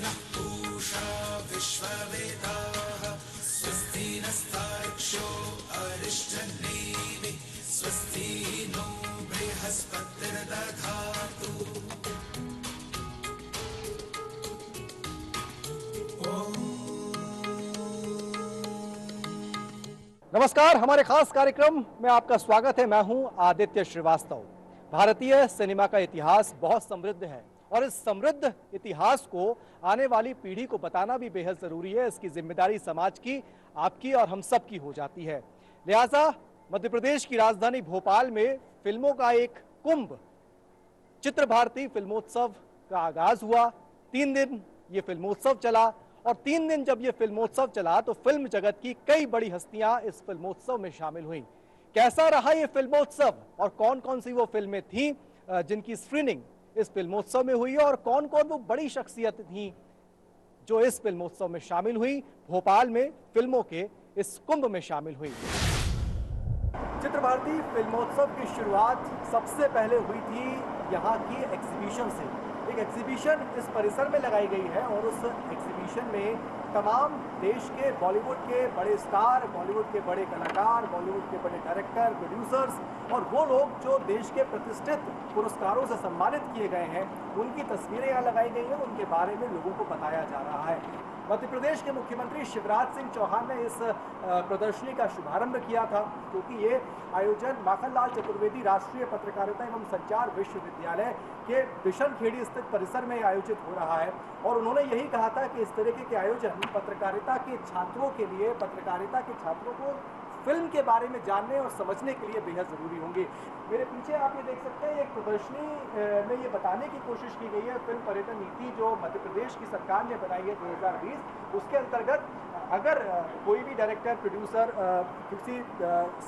नः पूषा विश्ववेदाः स्वस्ति नस्तार्क्ष्यो अरिष्टनेमिः स्वस्ति नो बृहस्पतिर्दधातु। नमस्कार, हमारे खास कार्यक्रम में आपका स्वागत है। मैं हूं आदित्य श्रीवास्तव। भारतीय सिनेमा का इतिहास बहुत समृद्ध है और इस समृद्ध इतिहास को आने वाली पीढ़ी को बताना भी बेहद जरूरी है। इसकी जिम्मेदारी समाज की, आपकी और हम सब की हो जाती है। लिहाजा मध्य प्रदेश की राजधानी भोपाल में फिल्मों का एक कुंभ चित्र भारती फिल्मोत्सव का आगाज हुआ। 3 दिन ये फिल्मोत्सव चला और 3 दिन जब ये फिल्मोत्सव चला तो फिल्म जगत की कई बड़ी हस्तियां इस फिल्मोत्सव में शामिल हुईं। कैसा रहा ये फिल्मोत्सव और कौन कौन सी वो फिल्में थीं जिनकी स्क्रीनिंग इस फिल्मोत्सव में हुई और कौन कौन वो बड़ी शख्सियत थीं जो इस फिल्मोत्सव में शामिल हुई, भोपाल में फिल्मों के इस कुंभ में शामिल हुई। चित्र भारती फिल्मोत्सव की शुरुआत सबसे पहले हुई थी यहाँ की एग्जीबिशन से। एक एग्जीबिशन इस परिसर में लगाई गई है और उस एग्जीबिशन में तमाम देश के बॉलीवुड के बड़े स्टार, बॉलीवुड के बड़े कलाकार, बॉलीवुड के बड़े डायरेक्टर, प्रोड्यूसर्स और वो लोग जो देश के प्रतिष्ठित पुरस्कारों से सम्मानित किए गए हैं, उनकी तस्वीरें यहाँ लगाई गई हैं, उनके बारे में लोगों को बताया जा रहा है। मध्य प्रदेश के मुख्यमंत्री शिवराज सिंह चौहान ने इस प्रदर्शनी का शुभारंभ किया था, क्योंकि ये आयोजन माखनलाल चतुर्वेदी राष्ट्रीय पत्रकारिता एवं संचार विश्वविद्यालय के बिशनखेड़ी स्थित परिसर में आयोजित हो रहा है। और उन्होंने यही कहा था कि इस तरीके के आयोजन पत्रकारिता के छात्रों के लिए, पत्रकारिता के छात्रों को फिल्म के बारे में जानने और समझने के लिए बेहद ज़रूरी होंगे। मेरे पीछे आप ये देख सकते हैं, एक प्रदर्शनी में ये बताने की कोशिश की गई है फिल्म पर्यटन नीति जो मध्य प्रदेश की सरकार ने बनाई है 2020, उसके अंतर्गत अगर कोई भी डायरेक्टर, प्रोड्यूसर किसी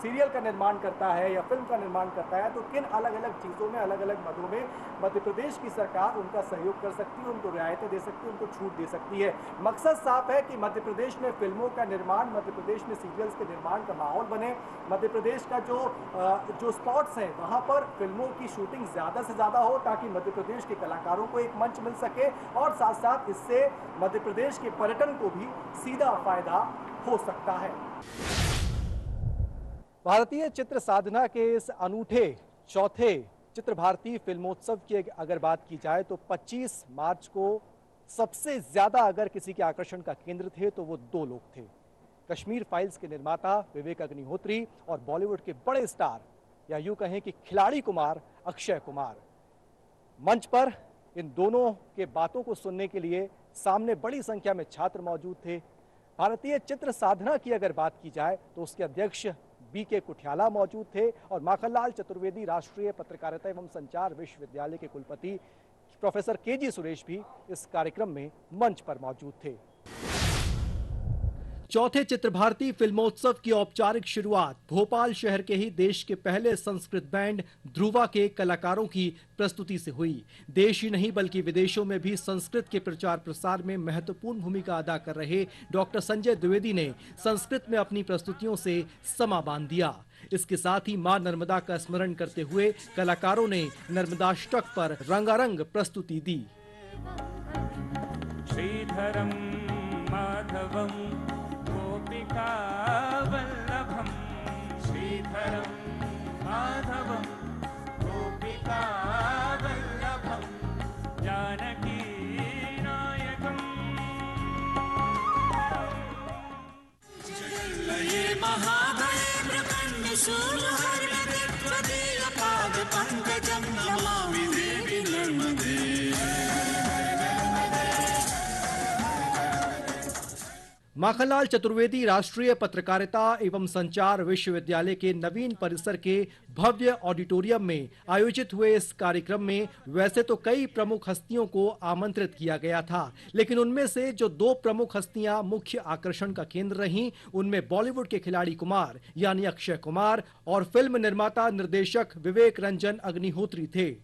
सीरियल का निर्माण करता है या फिल्म का निर्माण करता है तो किन अलग अलग चीज़ों में, अलग अलग मदों में मध्य प्रदेश की सरकार उनका सहयोग कर सकती है, उनको रियायतें दे सकती है, उनको छूट दे सकती है। मकसद साफ है कि मध्य प्रदेश में फिल्मों का निर्माण, मध्य प्रदेश में सीरियल्स के निर्माण का माहौल बने। मध्य प्रदेश का जो स्पॉट्स हैं वहाँ पर फिल्मों की शूटिंग ज़्यादा से ज़्यादा हो, ताकि मध्य प्रदेश के कलाकारों को एक मंच मिल सके और साथ साथ इससे मध्य प्रदेश के पर्यटन को भी सीधा फायदा हो सकता है। भारतीय चित्र साधना के इस अनूठे चौथे चित्र भारती फिल्मोत्सव की अगर बात की जाए तो 25 मार्च को सबसे ज्यादा अगर किसी के आकर्षण का केंद्र थे तो वो 2 लोग थे। कश्मीर फाइल्स के निर्माता विवेक अग्निहोत्री और बॉलीवुड के बड़े स्टार या यूं कहें कि खिलाड़ी कुमार अक्षय कुमार। मंच पर इन दोनों के बातों को सुनने के लिए सामने बड़ी संख्या में छात्र मौजूद थे। भारतीय चित्र साधना की अगर बात की जाए तो उसके अध्यक्ष बीके कुठियाला मौजूद थे और माखनलाल चतुर्वेदी राष्ट्रीय पत्रकारिता एवं संचार विश्वविद्यालय के कुलपति प्रोफेसर केजी सुरेश भी इस कार्यक्रम में मंच पर मौजूद थे। चौथे चित्र भारती फिल्मोत्सव की औपचारिक शुरुआत भोपाल शहर के ही देश के पहले संस्कृत बैंड ध्रुवा के कलाकारों की प्रस्तुति से हुई। देश ही नहीं बल्कि विदेशों में भी संस्कृत के प्रचार प्रसार में महत्वपूर्ण भूमिका अदा कर रहे डॉक्टर संजय द्विवेदी ने संस्कृत में अपनी प्रस्तुतियों से समा बांध दिया। इसके साथ ही मां नर्मदा का स्मरण करते हुए कलाकारों ने नर्मदाष्टक पर रंगारंग प्रस्तुति दी। श्रीधरम माधवम वल्लभम, श्रीधरम माधवम गोपिका वल्लभम, जानकी नायकम। जगन्मये महाबले प्रकंड शूलहर्षे त्वदीय पाद पंकजं नमामि देवी नर्मदे। माखनलाल चतुर्वेदी राष्ट्रीय पत्रकारिता एवं संचार विश्वविद्यालय के नवीन परिसर के भव्य ऑडिटोरियम में आयोजित हुए इस कार्यक्रम में वैसे तो कई प्रमुख हस्तियों को आमंत्रित किया गया था, लेकिन उनमें से जो 2 प्रमुख हस्तियां मुख्य आकर्षण का केंद्र रहीं, उनमें बॉलीवुड के खिलाड़ी कुमार यानी अक्षय कुमार और फिल्म निर्माता निर्देशक विवेक रंजन अग्निहोत्री थे।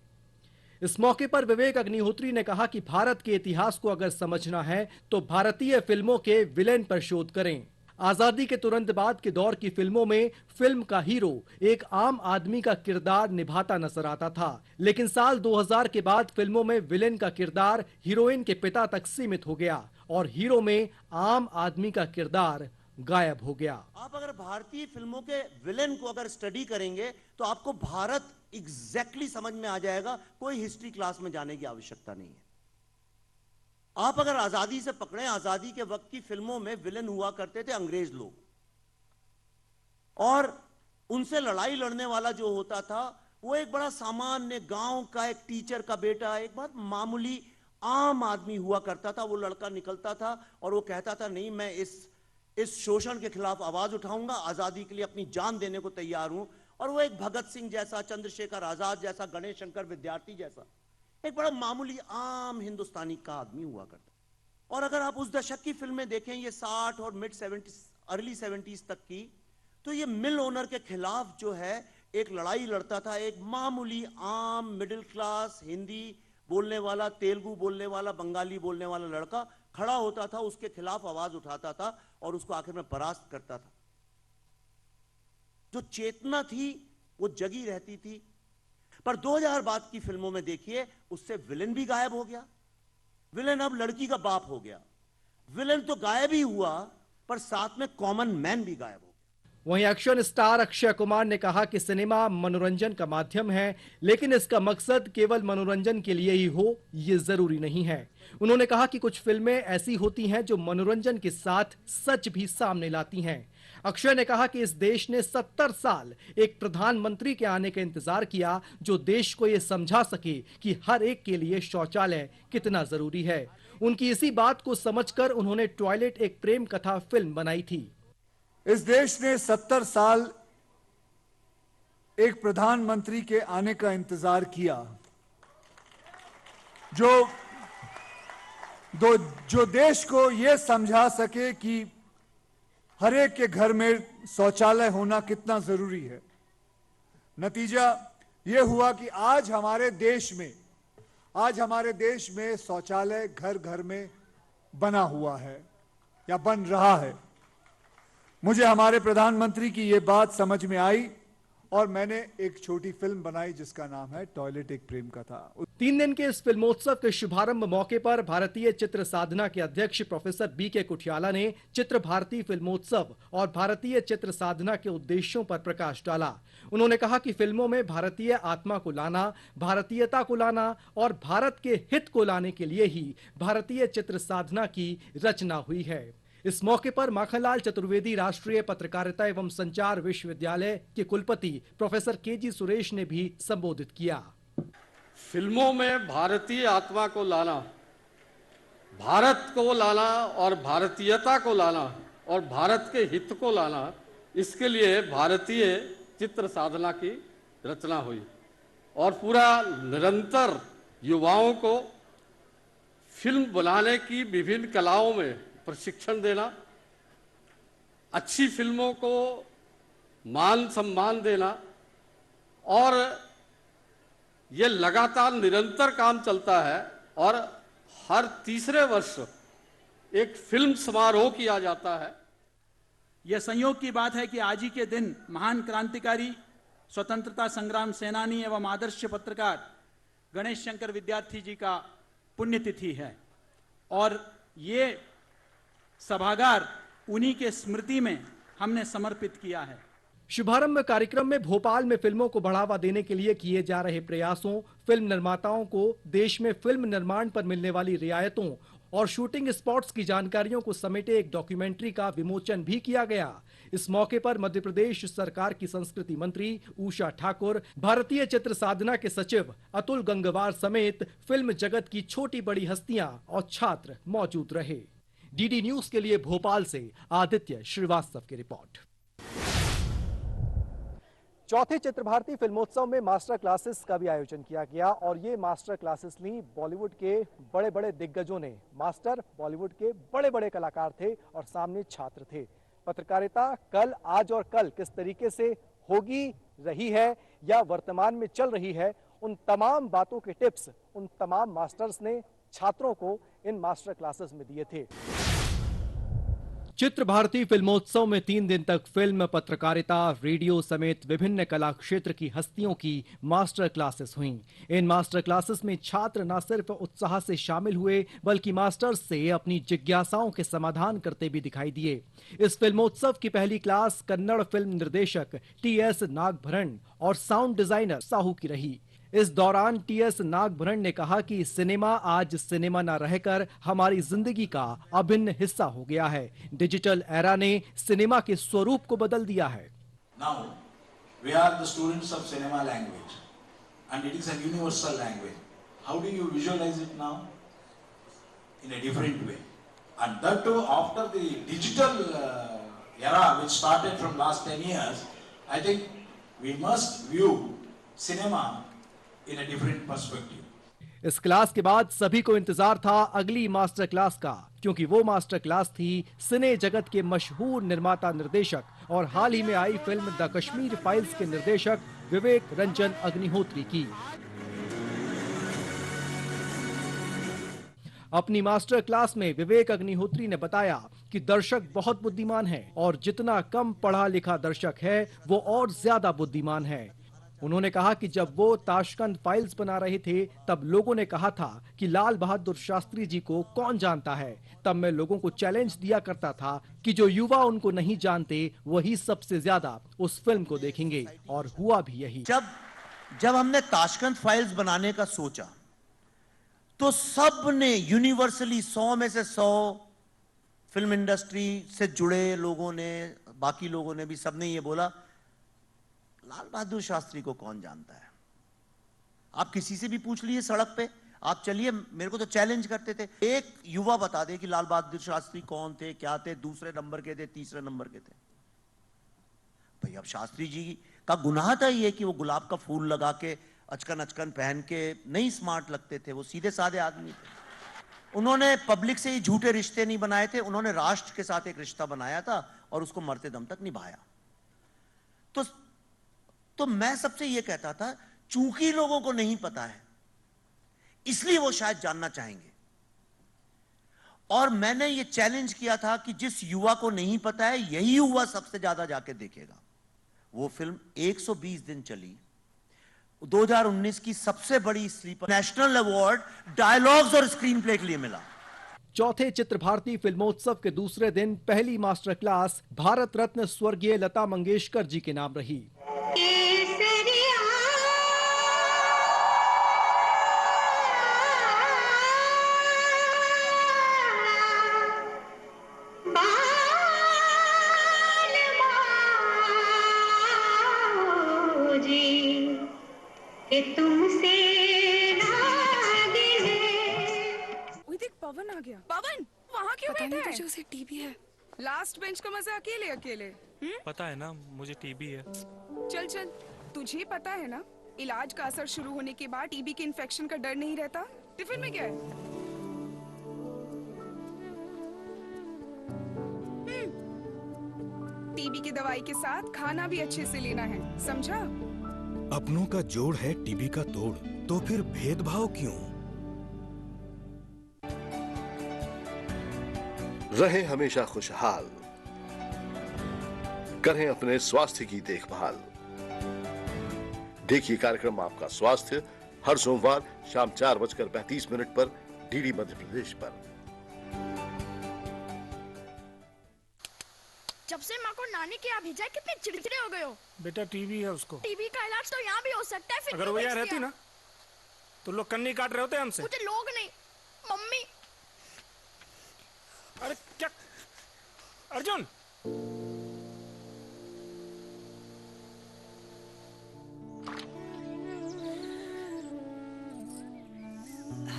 इस मौके पर विवेक अग्निहोत्री ने कहा कि भारत के इतिहास को अगर समझना है तो भारतीय फिल्मों के विलेन पर शोध करें। आजादी के तुरंत बाद के दौर की फिल्मों में फिल्म का हीरो एक आम आदमी का किरदार निभाता नजर आता था, लेकिन साल 2000 के बाद फिल्मों में विलेन का किरदार हीरोइन के पिता तक सीमित हो गया और हीरो में आम आदमी का किरदार गायब हो गया। आप अगर भारतीय फिल्मों के विलेन को अगर स्टडी करेंगे तो आपको भारत एग्जैक्टली समझ में आ जाएगा, कोई हिस्ट्री क्लास में जाने की आवश्यकता नहीं है। आप अगर आजादी से पकड़े, आजादी के वक्त की फिल्मों में विलेन हुआ करते थे अंग्रेज लोग, और उनसे लड़ाई लड़ने वाला जो होता था वो एक बड़ा सामान्य गांव का एक टीचर का बेटा, एक बहुत मामूली आम आदमी हुआ करता था। वो लड़का निकलता था और वो कहता था नहीं, मैं इस शोषण के खिलाफ आवाज उठाऊंगा, आजादी के लिए अपनी जान देने को तैयार हूं। और वो एक भगत सिंह जैसा, चंद्रशेखर आजाद जैसा, गणेश शंकर विद्यार्थी जैसा एक बड़ा मामूली आम हिंदुस्तानी का आदमी हुआ करता। और अगर आप उस दशक की फिल्में देखें, ये 60 और मिड 70s, अर्ली 70s तक की, तो ये मिल ओनर के खिलाफ जो है एक लड़ाई लड़ता था। एक मामूली आम मिडिल क्लास हिंदी बोलने वाला, तेलुगु बोलने वाला, बंगाली बोलने वाला लड़का खड़ा होता था, उसके खिलाफ आवाज उठाता था और उसको आखिर में परास्त करता था। जो चेतना थी वो जगी रहती थी। पर 2000 बाद की फिल्मों में देखिए, उससे विलेन भी गायब हो गया। विलेन अब लड़की का बाप हो गया। विलेन तो गायब ही हुआ, पर साथ में कॉमन मैन भी गायब हो गया। वहीं एक्शन स्टार अक्षय कुमार ने कहा कि सिनेमा मनोरंजन का माध्यम है, लेकिन इसका मकसद केवल मनोरंजन के लिए ही हो, ये जरूरी नहीं है। उन्होंने कहा कि कुछ फिल्में ऐसी होती हैं जो मनोरंजन के साथ सच भी सामने लाती हैं। अक्षय ने कहा कि इस देश ने 70 साल एक प्रधानमंत्री के आने का इंतजार किया जो देश को यह समझा सके कि हर एक के लिए शौचालय कितना जरूरी है। उनकी इसी बात को समझकर उन्होंने टॉयलेट एक प्रेम कथा फिल्म बनाई थी। इस देश ने 70 साल एक प्रधानमंत्री के आने का इंतजार किया जो देश को यह समझा सके कि हर एक के घर में शौचालय होना कितना जरूरी है। नतीजा यह हुआ कि आज हमारे देश में शौचालय घर घर में बना हुआ है या बन रहा है। मुझे हमारे प्रधानमंत्री की यह बात समझ में आई और मैंने एक छोटी फिल्म बनाई जिसका नाम है टॉयलेट एक प्रेम कथा। 3 दिन के इस फिल्मोत्सव के शुभारंभ मौके पर भारतीय चित्र साधना के अध्यक्ष प्रोफेसर बीके कुठियाला ने चित्र भारती फिल्मोत्सव और भारतीय चित्र साधना के उद्देश्यों पर प्रकाश डाला। उन्होंने कहा कि फिल्मों में भारतीय आत्मा को लाना, भारतीयता को लाना और भारत के हित को लाने के लिए ही भारतीय चित्र साधना की रचना हुई है। इस मौके पर माखनलाल चतुर्वेदी राष्ट्रीय पत्रकारिता एवं संचार विश्वविद्यालय के कुलपति प्रोफेसर केजी सुरेश ने भी संबोधित किया। फिल्मों में भारतीय आत्मा को लाना, भारत को लाना और भारतीयता को लाना और भारत के हित को लाना, इसके लिए भारतीय चित्र साधना की रचना हुई और पूरा निरंतर युवाओं को फिल्म बनाने की विभिन्न कलाओं में प्रशिक्षण देना, अच्छी फिल्मों को मान सम्मान देना, और ये लगातार निरंतर काम चलता है और हर तीसरे वर्ष एक फिल्म समारोह किया जाता है। यह संयोग की बात है कि आज ही के दिन महान क्रांतिकारी, स्वतंत्रता संग्राम सेनानी एवं आदर्श पत्रकार गणेश शंकर विद्यार्थी जी का पुण्यतिथि है और ये सभागार उन्हीं के स्मृति में हमने समर्पित किया है। शुभारंभ कार्यक्रम में भोपाल में फिल्मों को बढ़ावा देने के लिए किए जा रहे प्रयासों, फिल्म निर्माताओं को देश में फिल्म निर्माण पर मिलने वाली रियायतों और शूटिंग स्पॉट्स की जानकारियों को समेटे एक डॉक्यूमेंट्री का विमोचन भी किया गया। इस मौके पर मध्य प्रदेश सरकार की संस्कृति मंत्री उषा ठाकुर, भारतीय चित्र साधना के सचिव अतुल गंगवार समेत फिल्म जगत की छोटी बड़ी हस्तियां और छात्र मौजूद रहे। डीडी न्यूज के लिए भोपाल से आदित्य श्रीवास्तव की रिपोर्ट। चौथे चित्र भारती फिल्मोत्सव में मास्टर क्लासेस का भी आयोजन किया गया और ये मास्टर क्लासेस ली बॉलीवुड के बड़े बड़े दिग्गजों ने। मास्टर बॉलीवुड के बड़े बड़े कलाकार थे और सामने छात्र थे। पत्रकारिता कल, आज और कल किस तरीके से होगी, रही है या वर्तमान में चल रही है, उन तमाम बातों के टिप्स उन तमाम मास्टर्स ने छात्रों को इन मास्टर क्लासेस में दिए थे। चित्र भारती फिल्मोत्सव में 3 दिन तक फिल्म, पत्रकारिता, रेडियो समेत विभिन्न कला क्षेत्र की हस्तियों की मास्टर क्लासेस हुईं। इन मास्टर क्लासेस में छात्र न सिर्फ उत्साह से शामिल हुए बल्कि मास्टर्स से अपनी जिज्ञासाओं के समाधान करते भी दिखाई दिए। इस फिल्मोत्सव की पहली क्लास कन्नड़ फिल्म निर्देशक टी.एस. नागभरण और साउंड डिजाइनर साहू की रही। इस दौरान टी.एस. नागभरण ने कहा कि सिनेमा आज सिनेमा न रहकर हमारी जिंदगी का अभिन्न हिस्सा हो गया है। डिजिटल एरा ने सिनेमा के स्वरूप को बदल दिया है। Now, we are the students of cinema language, and it is a universal language. How do you visualize it now? In a different way, and that too after the digital era, which started from last 10 years. I think we must view cinema in a different perspective. इस class के बाद सभी को इंतजार था अगली master class का, क्योंकि वो मास्टर क्लास थी सिने जगत के मशहूर निर्माता, निर्देशक और हाल ही में आई फिल्म द कश्मीर फाइल्स के निर्देशक विवेक रंजन अग्निहोत्री की। अपनी मास्टर क्लास में विवेक अग्निहोत्री ने बताया कि दर्शक बहुत बुद्धिमान है और जितना कम पढ़ा लिखा दर्शक है वो और ज्यादा बुद्धिमान है। उन्होंने कहा कि जब वो ताशकंद फाइल्स बना रहे थे तब लोगों ने कहा था कि लाल बहादुर शास्त्री जी को कौन जानता है। तब मैं लोगों को चैलेंज दिया करता था कि जो युवा उनको नहीं जानते वही सबसे ज्यादा उस फिल्म को देखेंगे, और हुआ भी यही। जब हमने ताशकंद फाइल्स बनाने का सोचा तो सब ने यूनिवर्सली 100 में से 100 फिल्म इंडस्ट्री से जुड़े लोगों ने, बाकी लोगों ने भी, सबने ये बोला लाल बहादुर शास्त्री को कौन जानता है। आप किसी से भी पूछ लीजिए सड़क पे, आप चलिए, मेरे को तो चैलेंज करते थे, एक युवा बता दे कि लाल बहादुर शास्त्री कौन थे, क्या थे, दूसरे नंबर के थे, तीसरे नंबर के थे। भाई अब शास्त्री जी का गुनाह था ये कि वो गुलाब का फूल लगा के अचकन अचकन पहन के नहीं स्मार्ट लगते थे, वो सीधे साधे आदमी थे। उन्होंने पब्लिक से ही झूठे रिश्ते नहीं बनाए थे, उन्होंने राष्ट्र के साथ एक रिश्ता बनाया था और उसको मरते दम तक निभाया। तो मैं सबसे यह कहता था, चूंकि लोगों को नहीं पता है इसलिए वो शायद जानना चाहेंगे, और मैंने ये चैलेंज किया था कि जिस युवा को नहीं पता है यही युवा सबसे ज्यादा जाके देखेगा। वो फिल्म 120 दिन चली, 2019 की सबसे बड़ी स्लीपर नेशनल अवार्ड डायलॉग्स और स्क्रीन प्ले के लिए मिला। चौथे चित्र भारती फिल्मोत्सव के दूसरे दिन पहली मास्टर क्लास भारत रत्न स्वर्गीय लता मंगेशकर जी के नाम रही। तुमसे देख पवन आ गया। पवन वहाँ क्यों बैठा है? तुझे उसे टीबी है। लास्ट बेंच का मजा अकेले अकेले। पता है ना मुझे टीबी है। चल चल, तुझे पता है ना इलाज का असर शुरू होने के बाद टीबी के इन्फेक्शन का डर नहीं रहता। टिफिन में क्या है? टीबी की दवाई के साथ खाना भी अच्छे से लेना है, समझा? अपनों का जोड़ है टीबी का तोड़, तो फिर भेदभाव क्यों? रहें हमेशा खुशहाल, करें अपने स्वास्थ्य की देखभाल। देखिए कार्यक्रम आपका स्वास्थ्य हर सोमवार शाम 4:32 पर डीडी मध्य प्रदेश पर। जब से माँ को नानी के यहाँ भेजा है कितने चिड़चिड़े हो गए हो। बेटा टीबी है उसको। टीबी का इलाज तो यहाँ भी हो सकता है। फिर अगर वो यहाँ रहती ना तो लोग कन्नी काट रहे होते हमसे। मुझे लोग नहीं, मम्मी। अरे क्या अर्जुन,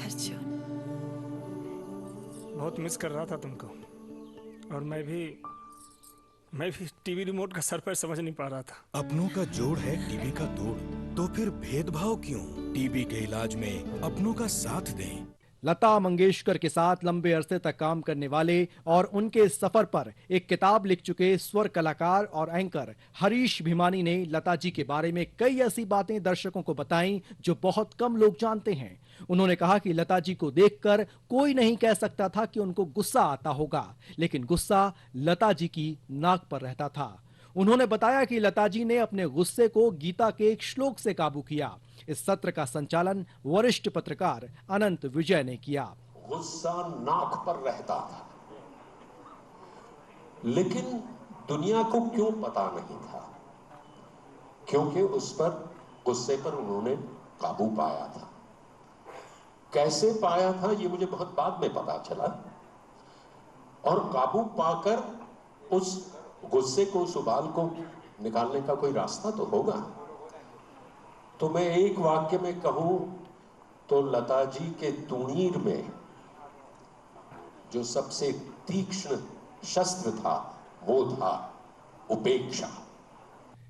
अर्जुन बहुत मिस कर रहा था तुमको, और मैं भी टीवी रिमोट का सर पर समझ नहीं पा रहा था। अपनों का जोड़ है टीबी का तोड़, तो फिर भेदभाव क्यों? टीबी के इलाज में अपनों का साथ दें। लता मंगेशकर के साथ लंबे अरसे तक काम करने वाले और उनके सफर पर एक किताब लिख चुके स्वर कलाकार और एंकर हरीश भिमानी ने लता जी के बारे में कई ऐसी बातें दर्शकों को बताईं जो बहुत कम लोग जानते हैं। उन्होंने कहा कि लता जी को देखकर कोई नहीं कह सकता था कि उनको गुस्सा आता होगा, लेकिन गुस्सा लता जी की नाक पर रहता था। उन्होंने बताया कि लता जी ने अपने गुस्से को गीता के एक श्लोक से काबू किया। इस सत्र का संचालन वरिष्ठ पत्रकार अनंत विजय ने किया। गुस्सा नाक पर रहता था, लेकिन दुनिया को क्यों पता नहीं था, क्योंकि उस पर गुस्से पर उन्होंने काबू पाया था। कैसे पाया था ये मुझे बहुत बाद में पता चला, और काबू पाकर उस गुस्से को, उस उबाल को निकालने का कोई रास्ता तो होगा। तो मैं एक वाक्य में कहूं तो लता जी के तुणीर में जो सबसे तीक्ष्ण शस्त्र था वो था उपेक्षा।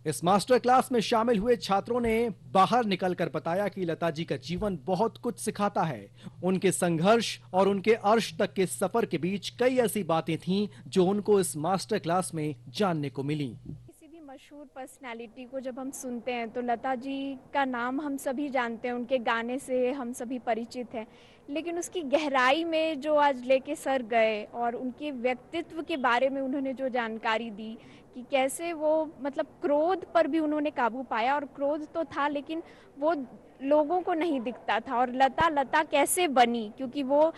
इस मास्टर क्लास में शामिल हुए छात्रों ने बाहर निकलकर बताया कि लता जी का जीवन बहुत कुछ सिखाता है। उनके संघर्ष और उनके अर्श तक के सफर के बीच कई ऐसी बातें थीं जो उनको इस मास्टर क्लास में जानने को मिली। किसी भी मशहूर पर्सनालिटी को जब हम सुनते हैं तो लता जी का नाम हम सभी जानते हैं, उनके गाने से हम सभी परिचित हैं, लेकिन उसकी गहराई में जो आज लेके सर गए और उनके व्यक्तित्व के बारे में उन्होंने जो जानकारी दी कि कैसे वो मतलब क्रोध पर भी उन्होंने काबू पाया, और क्रोध तो था लेकिन वो लोगों को नहीं दिखता था, और लता कैसे बनी, क्योंकि वो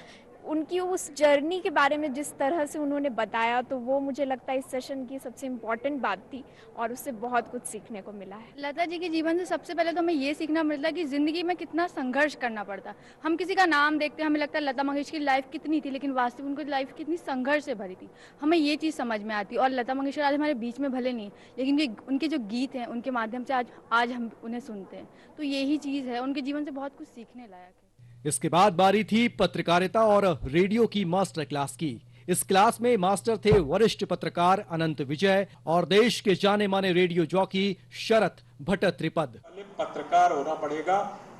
उनकी उस जर्नी के बारे में जिस तरह से उन्होंने बताया, तो वो मुझे लगता है इस सेशन की सबसे इम्पॉर्टेंट बात थी और उससे बहुत कुछ सीखने को मिला है। लता जी के जीवन से सबसे पहले तो हमें ये सीखना मिलता है कि ज़िंदगी में कितना संघर्ष करना पड़ता है। हम किसी का नाम देखते हैं, हमें लगता है लता मंगेशकर की लाइफ कितनी थी, लेकिन वास्तविक उनकी लाइफ कितनी संघर्ष से भरी थी, हमें ये चीज़ समझ में आती। और लता मंगेशकर आज हमारे बीच में भले नहीं, लेकिन उनके जो गीत हैं उनके माध्यम से आज हम उन्हें सुनते हैं, तो यही चीज़ है, उनके जीवन से बहुत कुछ सीखने लायक है। इसके बाद बारी थी पत्रकारिता और रेडियो की मास्टर क्लास की। इस क्लास में मास्टर थे वरिष्ठ पत्रकार अनंत विजय और देश के जाने माने रेडियो जॉकी शरत भट्टत्रिपद। पत्रकार होना पड़ेगा,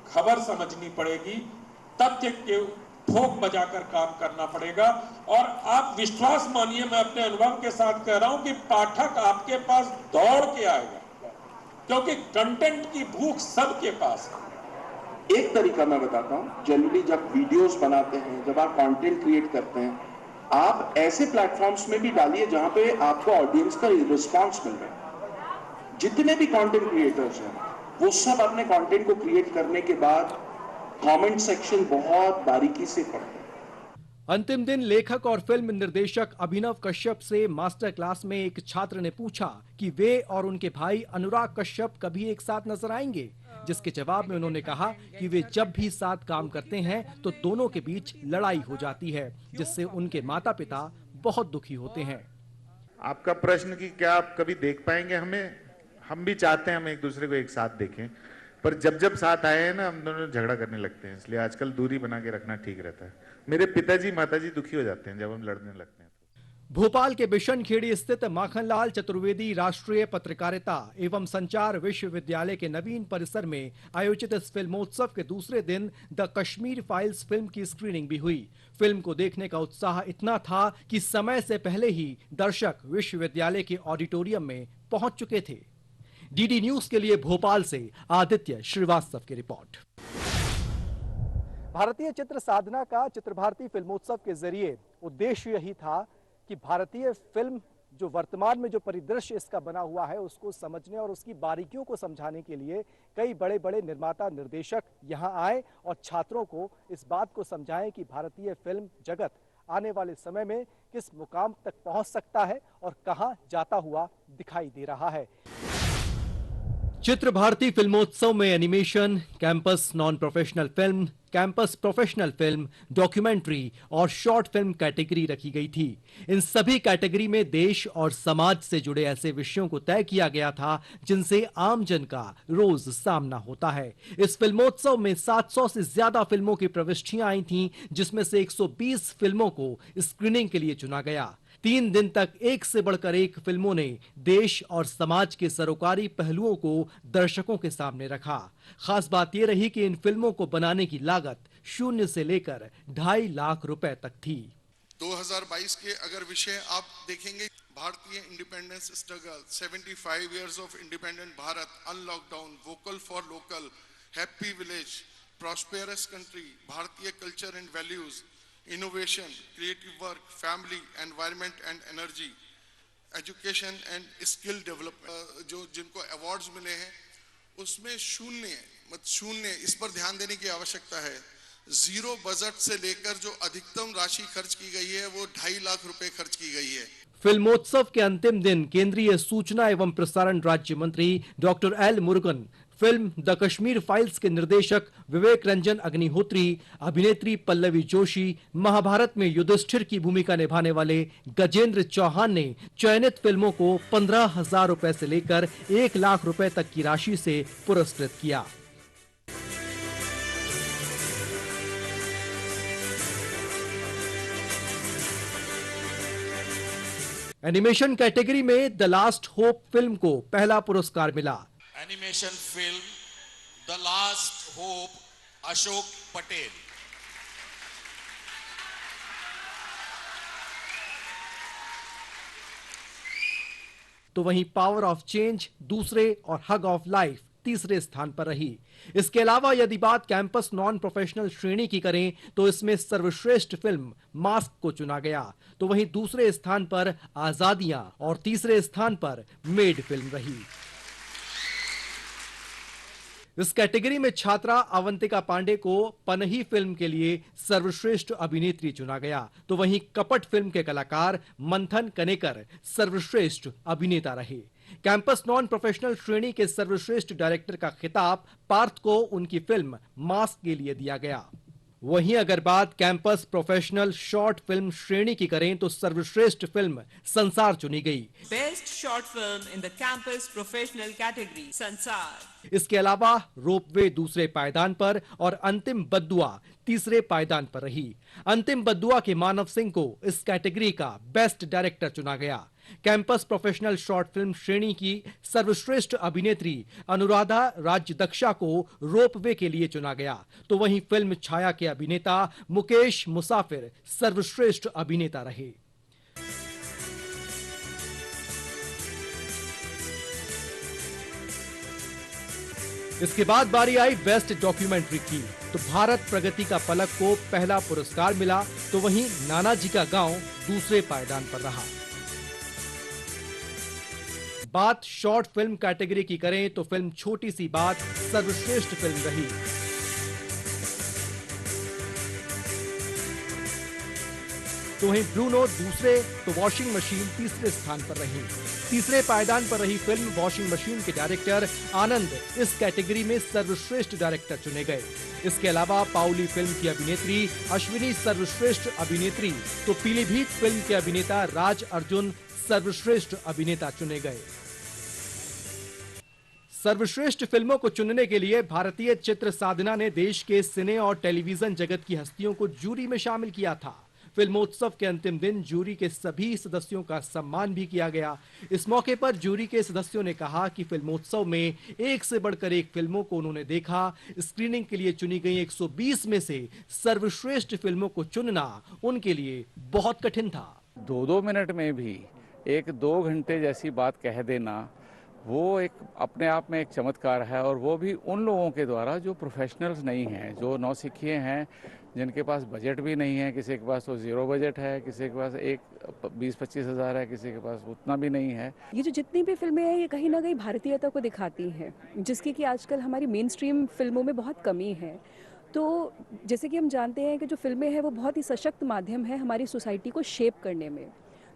खबर समझनी पड़ेगी, तथ्य के ठोक बजाकर काम करना पड़ेगा। और आप विश्वास मानिए, मैं अपने अनुभव के साथ कह रहा हूं कि पाठक आपके पास दौड़ के आएगा, क्योंकि कंटेंट की भूख सबके पास है। एक तरीका मैं बताता हूं, जनरली जब वीडियोस बनाते हैं, जब आप कंटेंट क्रिएट करते हैं, आप ऐसे प्लेटफॉर्म्स में भी डालिए जहां पे आपको ऑडियंस का रिस्पांस मिल रहा है। जितने भी कंटेंट क्रिएटर्स हैं वो सब अपने कंटेंट को क्रिएट करने के बाद कमेंट सेक्शन बहुत बारीकी से पढ़ते हैं। अंतिम दिन लेखक और फिल्म निर्देशक अभिनव कश्यप से मास्टर क्लास में एक छात्र ने पूछा कि वे और उनके भाई अनुराग कश्यप कभी एक साथ नजर आएंगे, जिसके जवाब में उन्होंने कहा कि वे जब भी साथ काम करते हैं तो दोनों के बीच लड़ाई हो जाती है, जिससे उनके माता पिता बहुत दुखी होते हैं। आपका प्रश्न कि क्या आप कभी देख पाएंगे हमें, हम भी चाहते हैं हम एक दूसरे को एक साथ देखें, पर जब साथ आए हैं ना हम दोनों झगड़ा करने लगते हैं, इसलिए आजकल दूरी बना के रखना ठीक रहता है। मेरे पिताजी माताजी दुखी हो जाते हैं जब हम लड़ने लगते हैं। भोपाल के बिशनखेड़ी स्थित माखनलाल चतुर्वेदी राष्ट्रीय पत्रकारिता एवं संचार विश्वविद्यालय के नवीन परिसर में आयोजित इस फिल्मोत्सव के दूसरे दिन द कश्मीर फाइल्स फिल्म की स्क्रीनिंग भी हुई। फिल्म को देखने का उत्साह इतना था कि समय से पहले ही दर्शक विश्वविद्यालय के ऑडिटोरियम में पहुंच चुके थे। डीडी न्यूज के लिए भोपाल से आदित्य श्रीवास्तव की रिपोर्ट। भारतीय चित्र साधना का चित्र भारती फिल्मोत्सव के जरिए उद्देश्य यही था कि भारतीय फिल्म जो वर्तमान में जो परिदृश्य इसका बना हुआ है उसको समझने और उसकी बारीकियों को समझाने के लिए कई बड़े बड़े निर्माता निर्देशक यहाँ आए और छात्रों को इस बात को समझाएं कि भारतीय फिल्म जगत आने वाले समय में किस मुकाम तक पहुंच सकता है और कहां जाता हुआ दिखाई दे रहा है। चित्र भारती फिल्मोत्सव में animation, campus non professional film, campus professional film, documentary और शॉर्ट फिल्म कैटेगरी रखी गई थी। इन सभी कैटेगरी में देश और समाज से जुड़े ऐसे विषयों को तय किया गया था जिनसे आम जन का रोज सामना होता है। इस फिल्मोत्सव में 700 से ज्यादा फिल्मों की प्रविष्टियां आई थीं, जिसमें से 120 फिल्मों को स्क्रीनिंग के लिए चुना गया। 3 दिन तक एक से बढ़कर एक फिल्मों ने देश और समाज के सरोकारी पहलुओं को दर्शकों के सामने रखा। खास बात यह रही कि इन फिल्मों को बनाने की लागत 0 से लेकर 2.5 लाख रुपए तक थी। 2022 के अगर विषय आप देखेंगे, भारतीय independence struggle, 75 years of independent Bharat, unlockdown, vocal for local, happy village, prosperous country, Bharatiya culture and values, innovation, creative work, family, environment and energy, education and skill development, जो जिनको awards मिले हैं उसमें शून्य इस पर ध्यान देने की आवश्यकता है। जीरो बजट से लेकर जो अधिकतम राशि खर्च की गई है वो 2.5 लाख रुपए खर्च की गई है। फिल्मोत्सव के अंतिम दिन केंद्रीय सूचना एवं प्रसारण राज्य मंत्री doctor L Murugan, film the Kashmir files के निर्देशक विवेक रंजन अग्निहोत्री, अभिनेत्री पल्लवी जोशी, महाभारत में युधिष्ठिर की भूमिका निभाने वाले गजेंद्र चौहान ने चयनित फिल्मों को 15,000 रुपए से लेकर 1 लाख रुपए तक की राशि से पुरस्कृत किया। एनिमेशन कैटेगरी में द लास्ट होप फिल्म को पहला पुरस्कार मिला। Animation film the last hope, Ashok Patel. तो वहीं पावर ऑफ चेंज दूसरे और हग ऑफ लाइफ तीसरे स्थान पर रही। इसके अलावा यदि बात कैंपस नॉन प्रोफेशनल श्रेणी की करें तो इसमें सर्वश्रेष्ठ फिल्म मास्क को चुना गया। तो वहीं दूसरे स्थान पर आजादियां और तीसरे स्थान पर मेड फिल्म रही। इस कैटेगरी में छात्रा अवंतिका पांडे को पनही फिल्म के लिए सर्वश्रेष्ठ अभिनेत्री चुना गया। तो वहीं कपट फिल्म के कलाकार मंथन कनेकर सर्वश्रेष्ठ अभिनेता रहे। कैंपस नॉन प्रोफेशनल श्रेणी के सर्वश्रेष्ठ डायरेक्टर का खिताब पार्थ को उनकी फिल्म मास्क के लिए दिया गया। वहीं अगर बात कैंपस प्रोफेशनल शॉर्ट फिल्म श्रेणी की करें तो सर्वश्रेष्ठ फिल्म संसार चुनी गई। Best short film in the campus professional category संसार। इसके अलावा रोपवे दूसरे पायदान पर और अंतिम बद्दुआ तीसरे पायदान पर रही। अंतिम बद्दुआ के मानव सिंह को इस कैटेगरी का बेस्ट डायरेक्टर चुना गया। कैंपस प्रोफेशनल शॉर्ट फिल्म श्रेणी की सर्वश्रेष्ठ अभिनेत्री अनुराधा राजदक्षा को रोपवे के लिए चुना गया। तो वहीं फिल्म छाया के अभिनेता मुकेश मुसाफिर सर्वश्रेष्ठ अभिनेता रहे। इसके बाद बारी आई बेस्ट डॉक्यूमेंट्री की। तो भारत प्रगति का पलक को पहला पुरस्कार मिला। तो वहीं नानाजी का गांव दूसरे पायदान पर रहा। बात शॉर्ट फिल्म कैटेगरी की करें तो फिल्म छोटी सी बात सर्वश्रेष्ठ फिल्म रही। तो वहीं ब्रूनो दूसरे तो वॉशिंग मशीन तीसरे स्थान पर रही। तीसरे पायदान पर रही फिल्म वॉशिंग मशीन के डायरेक्टर आनंद इस कैटेगरी में सर्वश्रेष्ठ डायरेक्टर चुने गए। इसके अलावा पाउली फिल्म की अभिनेत्री अश्विनी सर्वश्रेष्ठ अभिनेत्री, तो पीलीभीत फिल्म के अभिनेता राज अर्जुन सर्वश्रेष्ठ अभिनेता चुने गए। सर्वश्रेष्ठ फिल्मों को चुनने के लिए भारतीय चित्र साधना ने देश के सिने और टेलीविजन जगत की हस्तियों को जूरी में शामिल किया था। फिल्मोत्सव के अंतिम दिन जूरी के सभी सदस्यों का सम्मान भी किया गया। इस मौके पर जूरी के सदस्यों ने कहा कि फिल्मोत्सव में एक से बढ़कर एक फिल्मों को उन्होंने देखा। स्क्रीनिंग के लिए चुनी गई 120 में से सर्वश्रेष्ठ फिल्मों को चुनना उनके लिए बहुत कठिन था। 2-2 मिनट में भी 1-2 घंटे जैसी बात कह देना वो एक अपने आप में एक चमत्कार है, और वो भी उन लोगों के द्वारा जो प्रोफेशनल्स नहीं हैं, जो नौसिखिए हैं, जिनके पास बजट भी नहीं है। किसी के पास तो 0 बजट है, किसी के पास 20-25 हज़ार है, किसी के पास उतना भी नहीं है। ये जो जितनी भी फिल्में हैं ये कहीं ना कहीं भारतीयता को दिखाती हैं, जिसकी कि आजकल हमारी मेन स्ट्रीम फिल्मों में बहुत कमी है। तो जैसे कि हम जानते हैं कि जो फिल्में हैं वो बहुत ही सशक्त माध्यम है हमारी सोसाइटी को शेप करने में।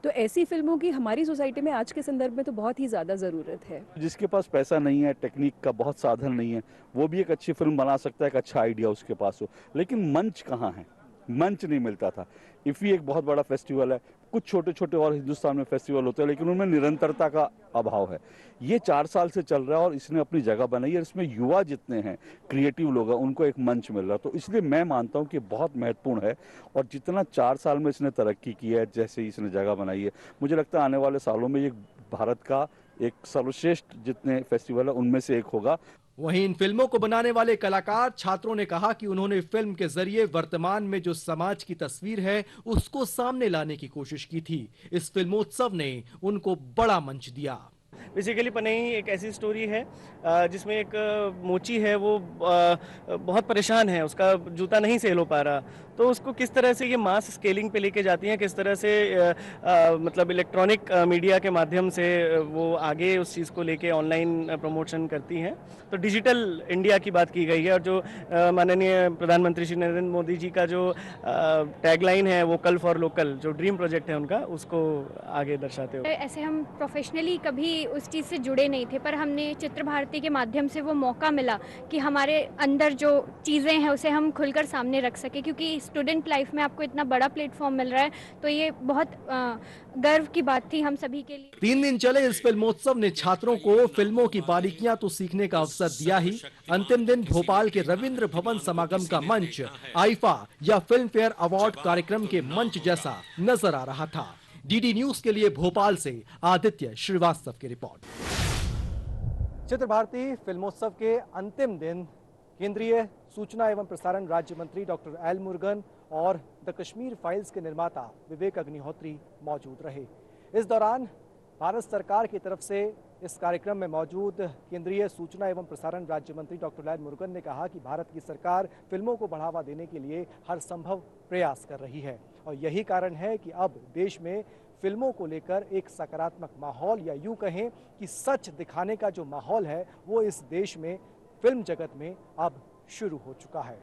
तो ऐसी फिल्मों की हमारी सोसाइटी में आज के संदर्भ में तो बहुत ही ज़्यादा ज़रूरत है। जिसके पास पैसा नहीं है, टेक्निक का बहुत साधन नहीं है, वो भी एक अच्छी फिल्म बना सकता है, एक अच्छा आइडिया उसके पास हो। लेकिन मंच कहाँ है? मंच नहीं मिलता था। इफ़ी एक बहुत बड़ा फेस्टिवल है, कुछ छोटे छोटे और हिंदुस्तान में फेस्टिवल होते हैं, लेकिन उनमें निरंतरता का अभाव है। ये 4 साल से चल रहा है और इसने अपनी जगह बनाई है। इसमें युवा जितने हैं, क्रिएटिव लोग हैं, उनको एक मंच मिल रहा है। तो इसलिए मैं मानता हूँ कि बहुत महत्वपूर्ण है, और जितना 4 साल में इसने तरक्की की है, जैसे इसने जगह बनाई है, मुझे लगता है आने वाले सालों में ये भारत का एक सर्वश्रेष्ठ जितने फेस्टिवल है उनमें से एक होगा। वहीं इन फिल्मों को बनाने वाले कलाकार छात्रों ने कहा कि उन्होंने फिल्म के जरिए वर्तमान में जो समाज की तस्वीर है उसको सामने लाने की कोशिश की थी। इस फिल्मोत्सव ने उनको बड़ा मंच दिया। बेसिकली पनई एक ऐसी स्टोरी है जिसमें एक मोची है, वो बहुत परेशान है, उसका जूता नहीं सेल हो पा रहा, तो उसको किस तरह से ये मास स्केलिंग पे लेके जाती हैं, किस तरह से मतलब इलेक्ट्रॉनिक मीडिया के माध्यम से वो आगे उस चीज़ को लेके ऑनलाइन प्रमोशन करती हैं। तो डिजिटल इंडिया की बात की गई है और जो माननीय प्रधानमंत्री श्री नरेंद्र मोदी जी का जो टैगलाइन है वोकल फॉर लोकल, जो ड्रीम प्रोजेक्ट है उनका, उसको आगे दर्शाते हुए। ऐसे हम प्रोफेशनली कभी उस चीज़ से जुड़े नहीं थे, पर हमने चित्र भारती के माध्यम से वो मौका मिला कि हमारे अंदर जो चीज़ें हैं उसे हम खुलकर सामने रख सके, क्योंकि स्टूडेंट लाइफ में आपको इतना बड़ा प्लेटफॉर्म मिल रहा है, तो ये बहुत गर्व की बात थी हम सभी के लिए। 3 दिन चले इस फिल्मोत्सव ने छात्रों को फिल्मों की बारीकियां तो सीखने का अवसर दिया ही, अंतिम दिन भोपाल के रविंद्र भवन समागम का मंच आईफा या फिल्म फेयर अवार्ड कार्यक्रम के मंच जैसा नजर आ रहा था। डीडी न्यूज के लिए भोपाल से आदित्य श्रीवास्तव की रिपोर्ट। चित्र भारती फिल्मोत्सव के अंतिम दिन केंद्रीय सूचना एवं प्रसारण राज्य मंत्री डॉक्टर एल मुरुगन और द कश्मीर फाइल्स के निर्माता विवेक अग्निहोत्री मौजूद रहे। इस दौरान भारत सरकार की तरफ से इस कार्यक्रम में मौजूद केंद्रीय सूचना एवं प्रसारण राज्य मंत्री डॉक्टर एल मुरुगन ने कहा कि भारत की सरकार फिल्मों को बढ़ावा देने के लिए हर संभव प्रयास कर रही है और यही कारण है कि अब देश में फिल्मों को लेकर एक सकारात्मक माहौल, या यूं कहें कि सच दिखाने का जो माहौल है वो इस देश में फिल्म जगत में अब शुरू हो चुका है।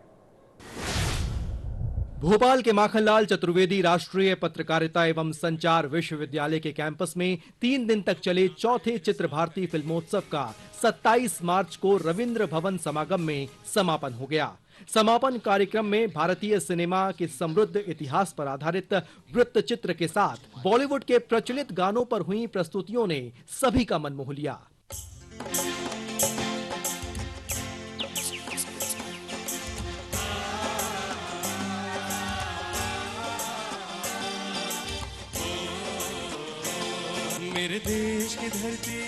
भोपाल के माखनलाल चतुर्वेदी राष्ट्रीय पत्रकारिता एवं संचार विश्वविद्यालय के कैंपस में 3 दिन तक चले चौथे चित्र भारती फिल्मोत्सव का 27 मार्च को रविंद्र भवन समागम में समापन हो गया। समापन कार्यक्रम में भारतीय सिनेमा के समृद्ध इतिहास पर आधारित वृत्त चित्र के साथ बॉलीवुड के प्रचलित गानों पर हुई प्रस्तुतियों ने सभी का मन मोह लिया। मेरे देश की धरती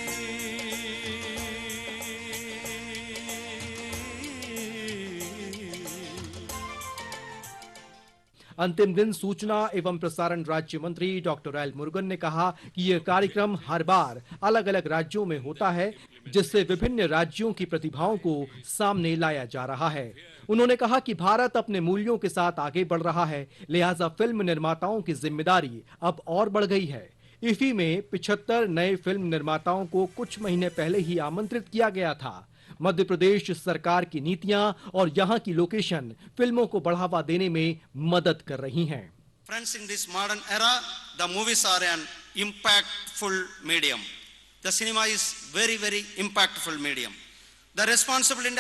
अंतिम दिन सूचना एवं प्रसारण राज्य मंत्री डॉक्टर एल मुरुगन ने कहा कि यह कार्यक्रम हर बार अलग अलग राज्यों में होता है, जिससे विभिन्न राज्यों की प्रतिभाओं को सामने लाया जा रहा है। उन्होंने कहा कि भारत अपने मूल्यों के साथ आगे बढ़ रहा है, लिहाजा फिल्म निर्माताओं की जिम्मेदारी अब और बढ़ गई है। इफी में 75 नए फिल्म निर्माताओं को कुछ महीने पहले ही आमंत्रित किया गया था। मध्य प्रदेश सरकार की नीतियां और यहां की लोकेशन फिल्मों को बढ़ावा देने में मदद कर रही हैं। Friends, in this modern era, the movies are an impactful medium. The cinema is very, very impactful medium. The responsibility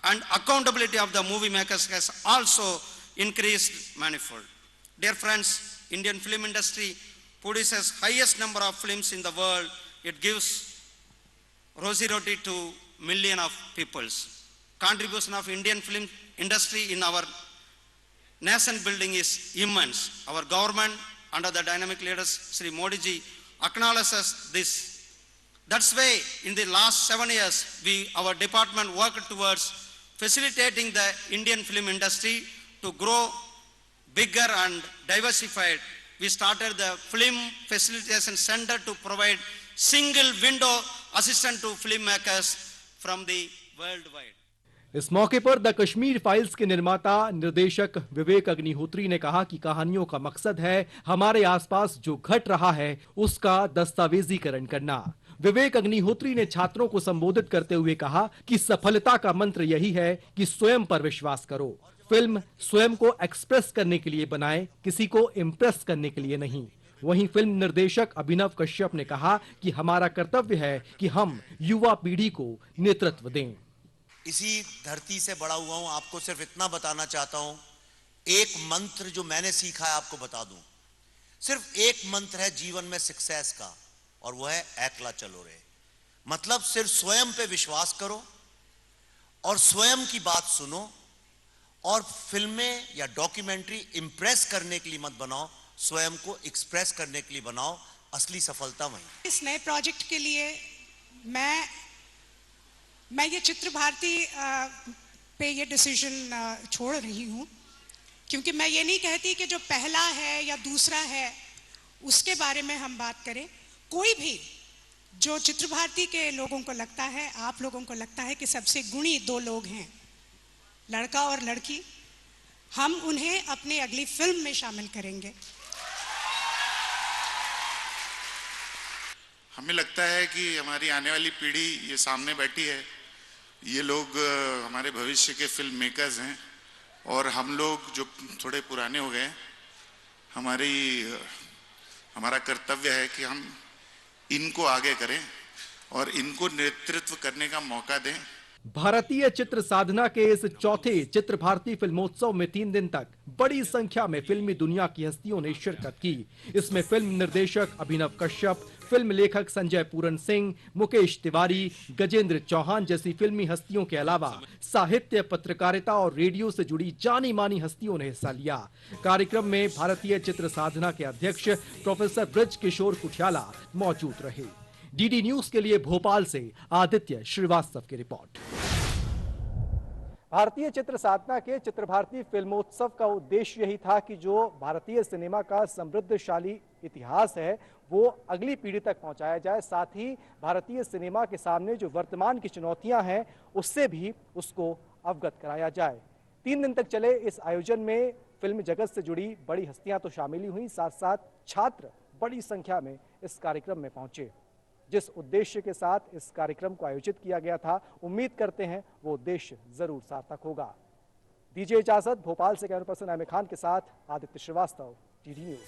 and accountability of the movie makers has also increased manifold. Dear friends, Indian film industry produces highest number of films in the world. It gives rosy-roti to million of peoples. Contribution of Indian film industry in our nation building is immense. Our government under the dynamic leaders Sri Modi ji acknowledges this. That's why in the last 7 years our department worked towards facilitating the Indian film industry to grow bigger and diversified. We started the Film Facilitation Center to provide single window assistance to filmmakers from the worldwide. इस मौके पर the Kashmir files के निर्माता निर्देशक विवेक अग्निहोत्री ने कहा कि कहानियों का मकसद है हमारे आसपास जो घट रहा है उसका दस्तावेजीकरण करना। विवेक अग्निहोत्री ने छात्रों को संबोधित करते हुए कहा कि सफलता का मंत्र यही है कि स्वयं पर विश्वास करो। फिल्म स्वयं को एक्सप्रेस करने के लिए बनाएं, किसी को इम्प्रेस करने के लिए नहीं। वहीं फिल्म निर्देशक अभिनव कश्यप ने कहा कि हमारा कर्तव्य है कि हम युवा पीढ़ी को नेतृत्व दें। इसी धरती से बड़ा हुआ हूं, आपको सिर्फ इतना बताना चाहता हूं, एक मंत्र जो मैंने सीखा है आपको बता दूं। सिर्फ एक मंत्र है जीवन में सक्सेस का, और वो है एकला चलो रे। मतलब सिर्फ स्वयं पे विश्वास करो और स्वयं की बात सुनो, और फिल्में या डॉक्यूमेंट्री इंप्रेस करने के लिए मत बनाओ, स्वयं को एक्सप्रेस करने के लिए बनाओ। असली सफलता वही। इस नए प्रोजेक्ट के लिए मैं ये चित्र भारती पे ये डिसीजन छोड़ रही हूँ, क्योंकि मैं ये नहीं कहती कि जो पहला है या दूसरा है उसके बारे में हम बात करें। कोई भी जो चित्र भारती के लोगों को लगता है, आप लोगों को लगता है कि सबसे गुणी दो लोग हैं, लड़का और लड़की, हम उन्हें अपनी अगली फिल्म में शामिल करेंगे। हमें लगता है कि हमारी आने वाली पीढ़ी ये सामने बैठी है, ये लोग हमारे भविष्य के फिल्म मेकर्स हैं और हम लोग जो थोड़े पुराने हो गए, हमारा कर्तव्य है कि हम इनको आगे करें और इनको नेतृत्व करने का मौका दें। भारतीय चित्र साधना के इस चौथे चित्र भारती फिल्मोत्सव में 3 दिन तक बड़ी संख्या में फिल्मी दुनिया की हस्तियों ने शिरकत की। इसमें फिल्म निर्देशक अभिनव कश्यप, फिल्म लेखक संजय पूरन सिंह, मुकेश तिवारी, गजेंद्र चौहान जैसी फिल्मी हस्तियों के अलावा साहित्य, पत्रकारिता और रेडियो से जुड़ी जानी मानी हस्तियों ने हिस्सा लिया। कार्यक्रम में भारतीय चित्र साधना के अध्यक्ष प्रोफेसर ब्रज किशोर कुठियाला मौजूद रहे। डीडी न्यूज के लिए भोपाल से आदित्य श्रीवास्तव की रिपोर्ट। भारतीय चित्र साधना के चित्र भारती फिल्मोत्सव का उद्देश्य यही था कि जो भारतीय सिनेमा का समृद्धशाली इतिहास है वो अगली पीढ़ी तक पहुंचाया जाए, साथ ही भारतीय सिनेमा के सामने जो वर्तमान की चुनौतियां हैं उससे भी उसको अवगत कराया जाए। 3 दिन तक चले इस आयोजन में फिल्म जगत से जुड़ी बड़ी हस्तियां तो शामिल हुई, साथ साथ छात्र बड़ी संख्या में इस कार्यक्रम में पहुंचे। जिस उद्देश्य के साथ इस कार्यक्रम को आयोजित किया गया था, उम्मीद करते हैं वो उद्देश्य जरूर सार्थक होगा। दीजिए इजाजत। भोपाल से कैमरा पर्सन आमिर खान के साथ आदित्य श्रीवास्तव, डीडी न्यूज।